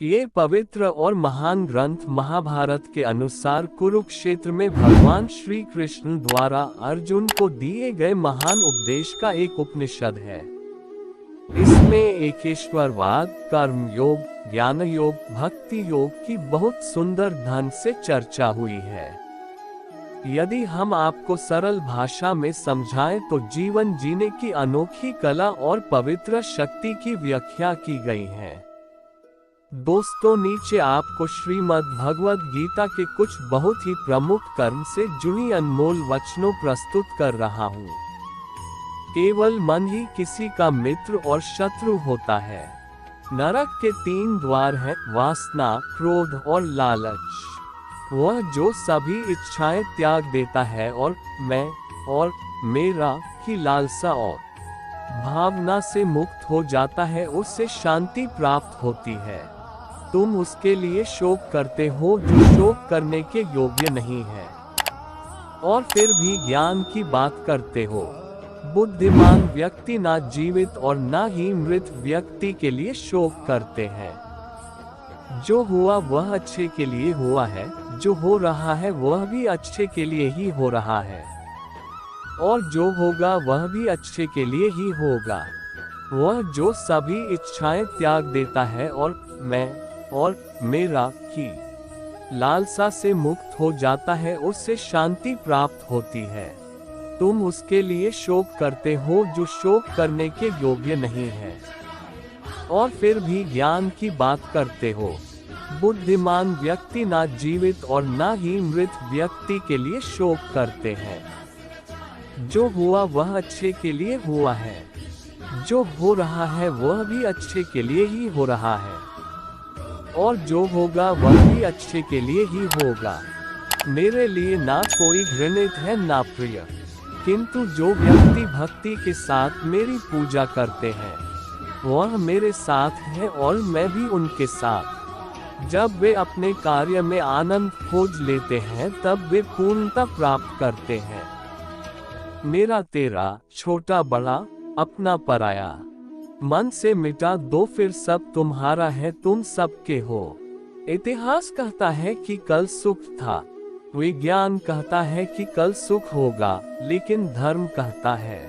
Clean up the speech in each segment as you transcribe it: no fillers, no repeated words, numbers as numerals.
ये पवित्र और महान ग्रंथ महाभारत के अनुसार कुरुक्षेत्र में भगवान श्री कृष्ण द्वारा अर्जुन को दिए गए महान उपदेश का एक उपनिषद है। इसमें एकेश्वरवाद, कर्म योग, ज्ञान योग, भक्ति योग की बहुत सुंदर ढंग से चर्चा हुई है। यदि हम आपको सरल भाषा में समझाएं तो जीवन जीने की अनोखी कला और पवित्र शक्ति की व्याख्या की गई है। दोस्तों, नीचे आपको श्रीमद् भगवद गीता के कुछ बहुत ही प्रमुख कर्म से जुड़ी अनमोल वचनों प्रस्तुत कर रहा हूँ। केवल मन ही किसी का मित्र और शत्रु होता है। नरक के 3 द्वार हैं, वासना, क्रोध और लालच। वह जो सभी इच्छाएं त्याग देता है और मैं और मेरा की लालसा और भावना से मुक्त हो जाता है, उससे शांति प्राप्त होती है। तुम उसके लिए शोक करते हो जो शोक करने के योग्य नहीं है, और फिर भी ज्ञान की बात करते हो। बुद्धिमान व्यक्ति ना जीवित और ना ही मृत व्यक्ति के लिए शोक करते हैं। जो हुआ वह अच्छे के लिए हुआ है, जो हो रहा है वह भी अच्छे के लिए ही हो रहा है, और जो होगा वह भी अच्छे के लिए ही होगा। वह जो सभी इच्छाएं त्याग देता है और मैं और मेरा की लालसा से मुक्त हो जाता है, उससे शांति प्राप्त होती है। तुम उसके लिए शोक करते हो जो शोक करने के योग्य नहीं है, और फिर भी ज्ञान की बात करते हो। बुद्धिमान व्यक्ति ना जीवित और ना ही मृत व्यक्ति के लिए शोक करते हैं। जो हुआ वह अच्छे के लिए हुआ है, जो हो रहा है वह भी अच्छे के लिए ही हो रहा है, और जो होगा वह भी अच्छे के लिए ही होगा। मेरे लिए ना कोई घृणित है ना प्रिय, किंतु जो व्यक्ति भक्ति के साथ मेरी पूजा करते हैं वह मेरे साथ है और मैं भी उनके साथ। जब वे अपने कार्य में आनंद खोज लेते हैं तब वे पूर्णता प्राप्त करते हैं। मेरा तेरा, छोटा बड़ा, अपना पराया, मन से मिटा दो फिर सब तुम्हारा है, तुम सबके हो। इतिहास कहता है कि कल सुख था, विज्ञान कहता है कि कल सुख होगा, लेकिन धर्म कहता है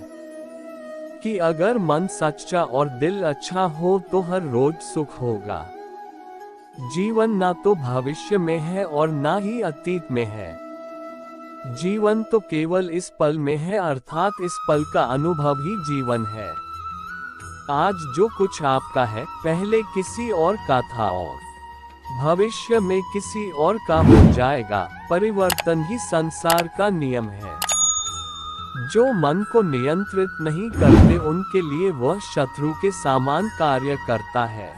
कि अगर मन सच्चा और दिल अच्छा हो तो हर रोज सुख होगा। जीवन ना तो भविष्य में है और ना ही अतीत में है। जीवन तो केवल इस पल में है, अर्थात इस पल का अनुभव ही जीवन है। आज जो कुछ आपका है पहले किसी और का था और भविष्य में किसी और का हो जाएगा। परिवर्तन ही संसार का नियम है। जो मन को नियंत्रित नहीं करते उनके लिए वह शत्रु के समान कार्य करता है।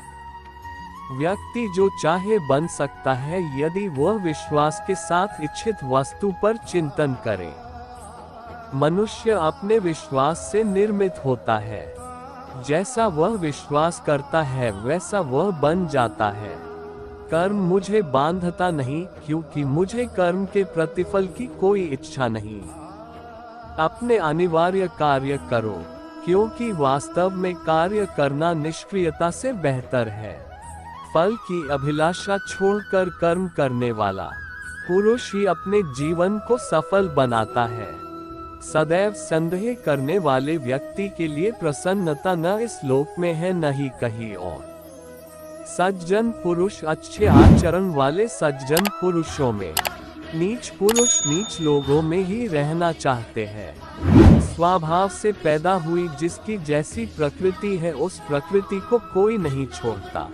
व्यक्ति जो चाहे बन सकता है यदि वह विश्वास के साथ इच्छित वस्तु पर चिंतन करे। मनुष्य अपने विश्वास से निर्मित होता है। जैसा वह विश्वास करता है वैसा वह बन जाता है। कर्म मुझे बांधता नहीं, क्योंकि मुझे कर्म के प्रतिफल की कोई इच्छा नहीं। अपने अनिवार्य कार्य करो, क्योंकि वास्तव में कार्य करना निष्क्रियता से बेहतर है। फल की अभिलाषा छोड़कर कर्म करने वाला पुरुष ही अपने जीवन को सफल बनाता है। सदैव संदेह करने वाले व्यक्ति के लिए प्रसन्नता न इस लोक में है न ही कहीं और। सज्जन पुरुष अच्छे आचरण वाले सज्जन पुरुषों में, नीच पुरुष नीच लोगों में ही रहना चाहते हैं। स्वभाव से पैदा हुई जिसकी जैसी प्रकृति है उस प्रकृति को कोई नहीं छोड़ता।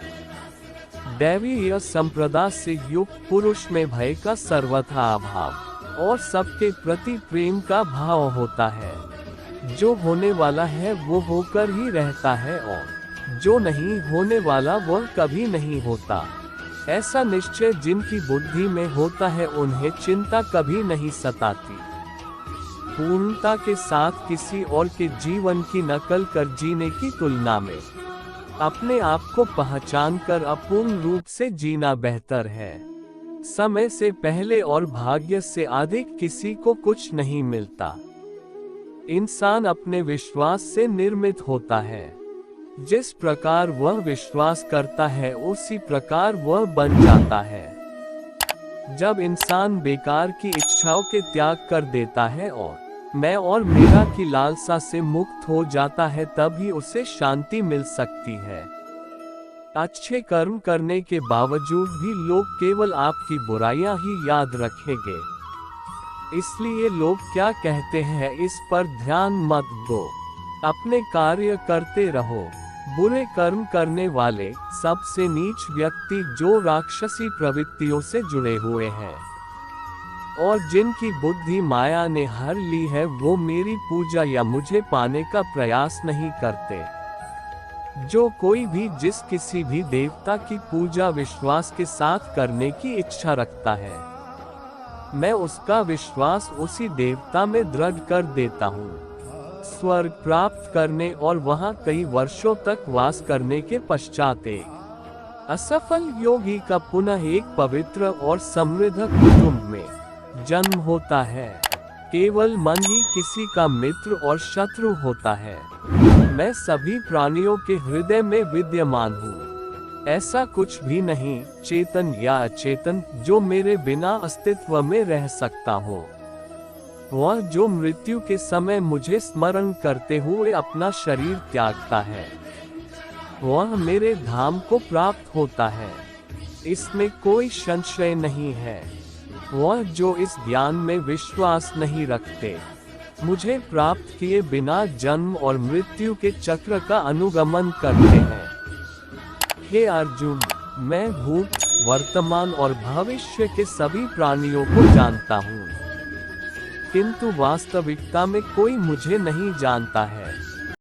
दैवीय संप्रदाय से युक्त पुरुष में भय का सर्वथा अभाव और सबके प्रति प्रेम का भाव होता है। जो होने वाला है वो होकर ही रहता है, और जो नहीं होने वाला वह कभी नहीं होता। ऐसा निश्चय जिनकी बुद्धि में होता है उन्हें चिंता कभी नहीं सताती। पूर्णता के साथ किसी और के जीवन की नकल कर जीने की तुलना में अपने आप को पहचानकर अपूर्ण रूप से जीना बेहतर है। समय से पहले और भाग्य से अधिक किसी को कुछ नहीं मिलता। इंसान अपने विश्वास से निर्मित होता है। जिस प्रकार वह विश्वास करता है उसी प्रकार वह बन जाता है। जब इंसान बेकार की इच्छाओं के त्याग कर देता है और मैं और मेरा की लालसा से मुक्त हो जाता है, तभी उसे शांति मिल सकती है। अच्छे कर्म करने के बावजूद भी लोग केवल आपकी बुराइयां ही याद रखेंगे। इसलिए लोग क्या कहते हैं इस पर ध्यान मत दो, अपने कार्य करते रहो। बुरे कर्म करने वाले सबसे नीच व्यक्ति जो राक्षसी प्रवृत्तियों से जुड़े हुए हैं और जिनकी बुद्धि माया ने हर ली है, वो मेरी पूजा या मुझे पाने का प्रयास नहीं करते। जो कोई भी जिस किसी भी देवता की पूजा विश्वास के साथ करने की इच्छा रखता है, मैं उसका विश्वास उसी देवता में दृढ़ कर देता हूँ। स्वर्ग प्राप्त करने और वहां कई वर्षों तक वास करने के पश्चात एक असफल योगी का पुनः एक पवित्र और समृद्ध कुटुंब में जन्म होता है। केवल मन ही किसी का मित्र और शत्रु होता है। मैं सभी प्राणियों के हृदय में विद्यमान हूँ। ऐसा कुछ भी नहीं, चेतन या अचेतन, जो मेरे बिना अस्तित्व में रह सकता हो। वह जो मृत्यु के समय मुझे स्मरण करते हुए अपना शरीर त्यागता है, वह मेरे धाम को प्राप्त होता है। इसमें कोई संशय नहीं है। वह जो इस ज्ञान में विश्वास नहीं रखते, मुझे प्राप्त किए बिना जन्म और मृत्यु के चक्र का अनुगमन करते हैं। हे अर्जुन, मैं भूत, वर्तमान और भविष्य के सभी प्राणियों को जानता हूँ, किंतु वास्तविकता में कोई मुझे नहीं जानता है।